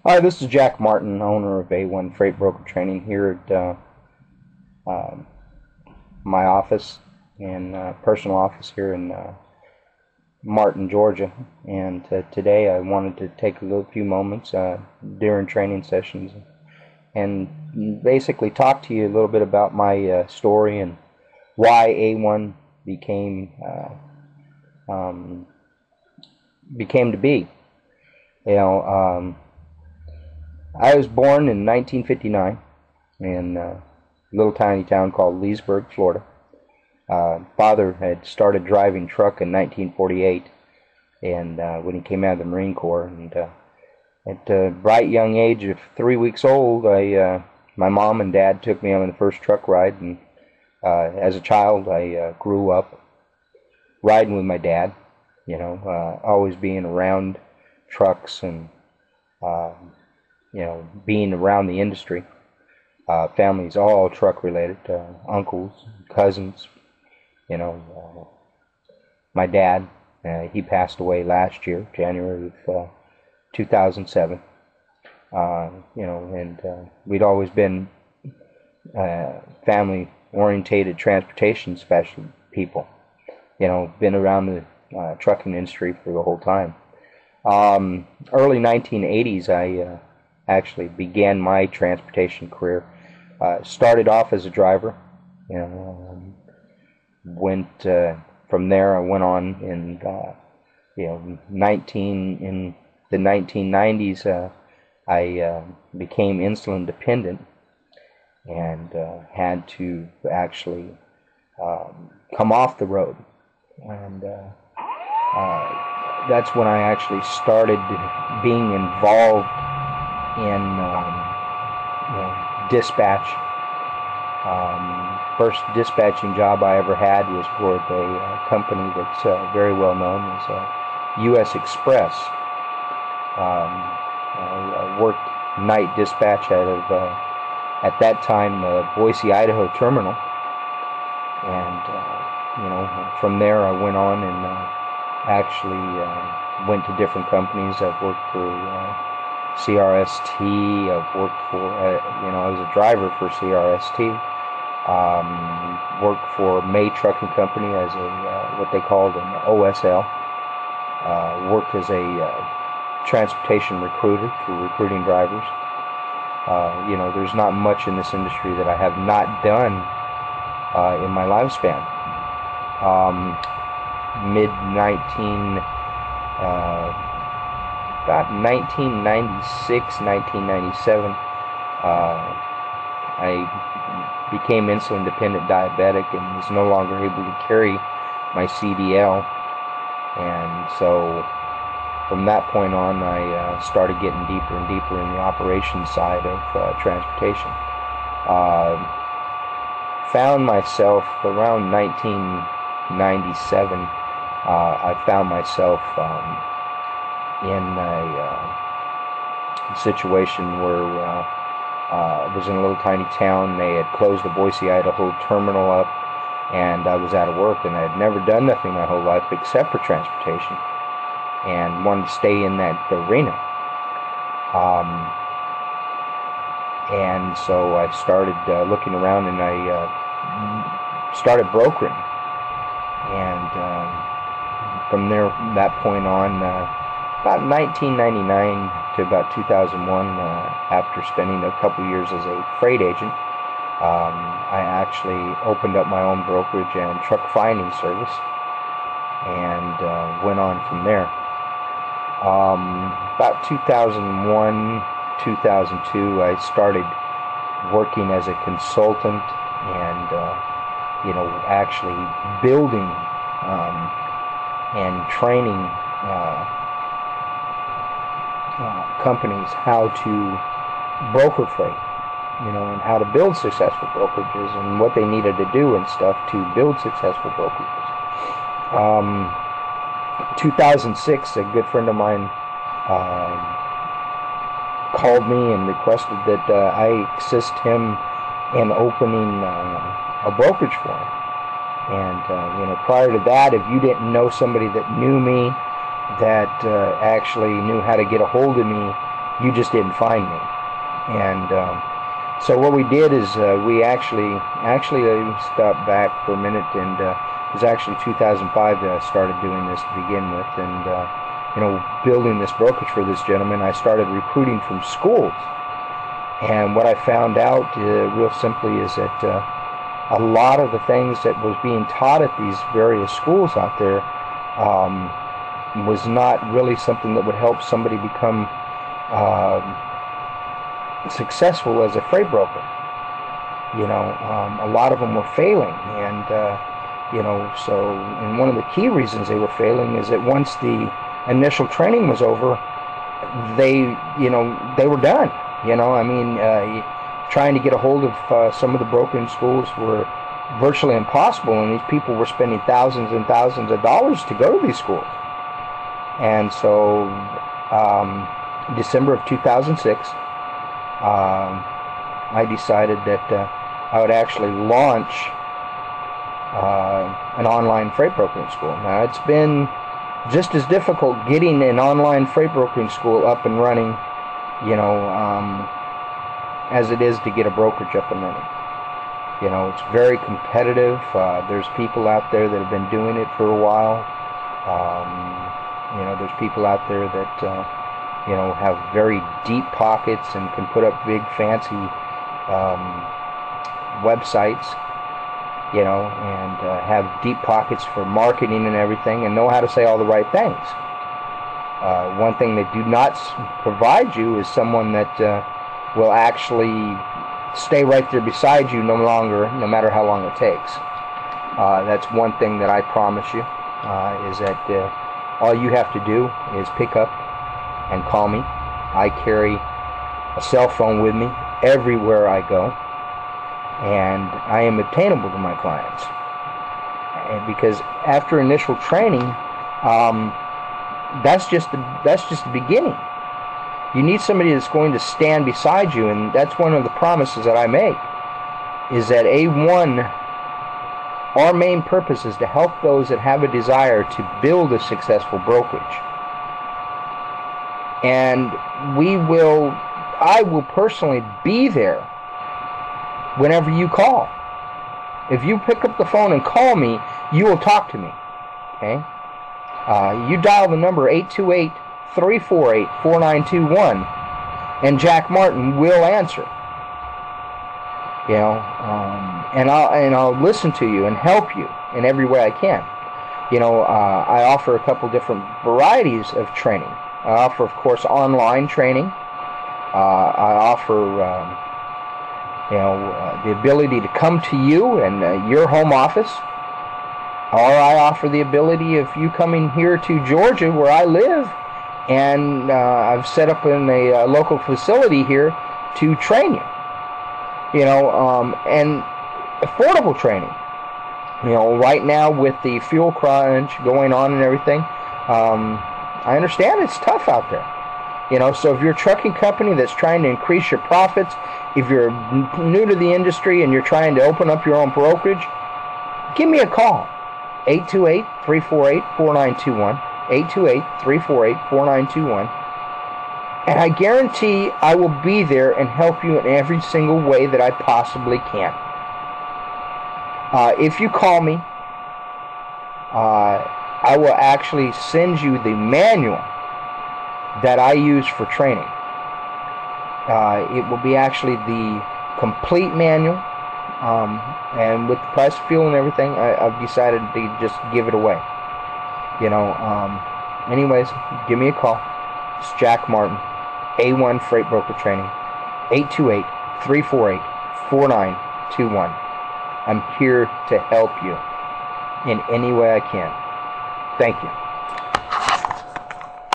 Hi, this is Jack Martin, owner of A1 Freight Broker Training here at uh, my office and personal office here in Martin, Georgia. And today I wanted to take a few moments during training sessions and basically talk to you a little bit about my story and why A1 became to be. You know, I was born in 1959 in a little tiny town called Leesburg, Florida. Father had started driving truck in 1948, and when he came out of the Marine Corps, and at a bright young age of 3 weeks old, my mom and dad took me on the first truck ride, and as a child, I grew up riding with my dad. You know, always being around trucks and being around the industry. Family's all truck related, uncles, cousins. My dad, he passed away last year, January of 2007. We'd always been family orientated transportation special people. Been around the trucking industry for the whole time. Early 1980s, I actually began my transportation career. Started off as a driver, went from there. I went on in in the 1990s. I became insulin dependent and had to actually come off the road, and that's when I actually started being involved in dispatch. First dispatching job I ever had was for a company that's very well known as U.S. Express. I worked night dispatch out of, at that time, Boise, Idaho terminal. And, from there I went on and actually went to different companies. I've worked for CRST. I've worked for, I was a driver for CRST. Worked for May Trucking Company as a what they called an OSL. Worked as a transportation recruiter for recruiting drivers. There's not much in this industry that I have not done in my lifespan. About 1996, 1997, I became insulin dependent diabetic and was no longer able to carry my CDL, and so from that point on I started getting deeper and deeper in the operations side of transportation. Found myself around 1997. I found myself in a situation where I was in a little tiny town. They had closed the Boise, Idaho terminal up, and I was out of work, and I had never done nothing my whole life except for transportation, and wanted to stay in that arena. And so I started looking around, and I started brokering. And from there, that point on, about 1999 to about 2001, after spending a couple years as a freight agent, I actually opened up my own brokerage and truck finding service, and went on from there. About 2001, 2002, I started working as a consultant and, actually building and training companies how to broker freight, and how to build successful brokerages and what they needed to do and stuff to build successful brokerages. 2006, a good friend of mine called me and requested that I assist him in opening a brokerage for him. And prior to that, if you didn't know somebody that knew me, that actually knew how to get a hold of me You just didn't find me. And so what we did is we actually stop back for a minute, and it was actually 2005 that I started doing this to begin with, and you know, building this brokerage for this gentleman. I started recruiting from schools, and what I found out real simply is that a lot of the things that was being taught at these various schools out there was not really something that would help somebody become successful as a freight broker. You know, a lot of them were failing, and you know, so, and one of the key reasons they were failing is that once the initial training was over, they were done. You know, I mean, trying to get a hold of some of the brokering schools were virtually impossible, and these people were spending thousands and thousands of dollars to go to these schools. And so December of 2006, I decided that I would actually launch an online freight brokering school. Now, it's been just as difficult getting an online freight brokering school up and running, you know, as it is to get a brokerage up and running. You know, it's very competitive. There's people out there that have been doing it for a while. You know, there's people out there that you know, have very deep pockets and can put up big fancy websites, you know, and have deep pockets for marketing and everything, and know how to say all the right things. One thing they do not provide you is someone that will actually stay right there beside you no matter how long it takes. That's one thing that I promise you, is that all you have to do is pick up and call me. I carry a cell phone with me everywhere I go, and I am obtainable to my clients. And because after initial training, that's just the beginning. You need somebody that's going to stand beside you, and that's one of the promises that I make, is that our main purpose is to help those that have a desire to build a successful brokerage. And I will personally be there whenever you call. If you pick up the phone and call me, you will talk to me. Okay? You dial the number 828-348-4921, and Jack Martin will answer. You know, and I'll listen to you and help you in every way I can. You know, I offer a couple different varieties of training. I offer, of course, online training. I offer, you know, the ability to come to you and your home office, or I offer the ability of you coming here to Georgia, where I live, and I've set up in a local facility here to train you. You know, and affordable training. You know, right now with the fuel crunch going on and everything, I understand it's tough out there. You know, so if you're a trucking company that's trying to increase your profits, if you're new to the industry and you're trying to open up your own brokerage, give me a call. 828-348-4921. 828-348-4921. And I guarantee I will be there and help you in every single way that I possibly can. If you call me, I will actually send you the manual that I use for training. It will be actually the complete manual, and with the price of fuel and everything, I've decided to just give it away. You know, anyways, give me a call. It's Jack Martin, A1 Freight Broker Training, 828-348-4921. I'm here to help you in any way I can. Thank you.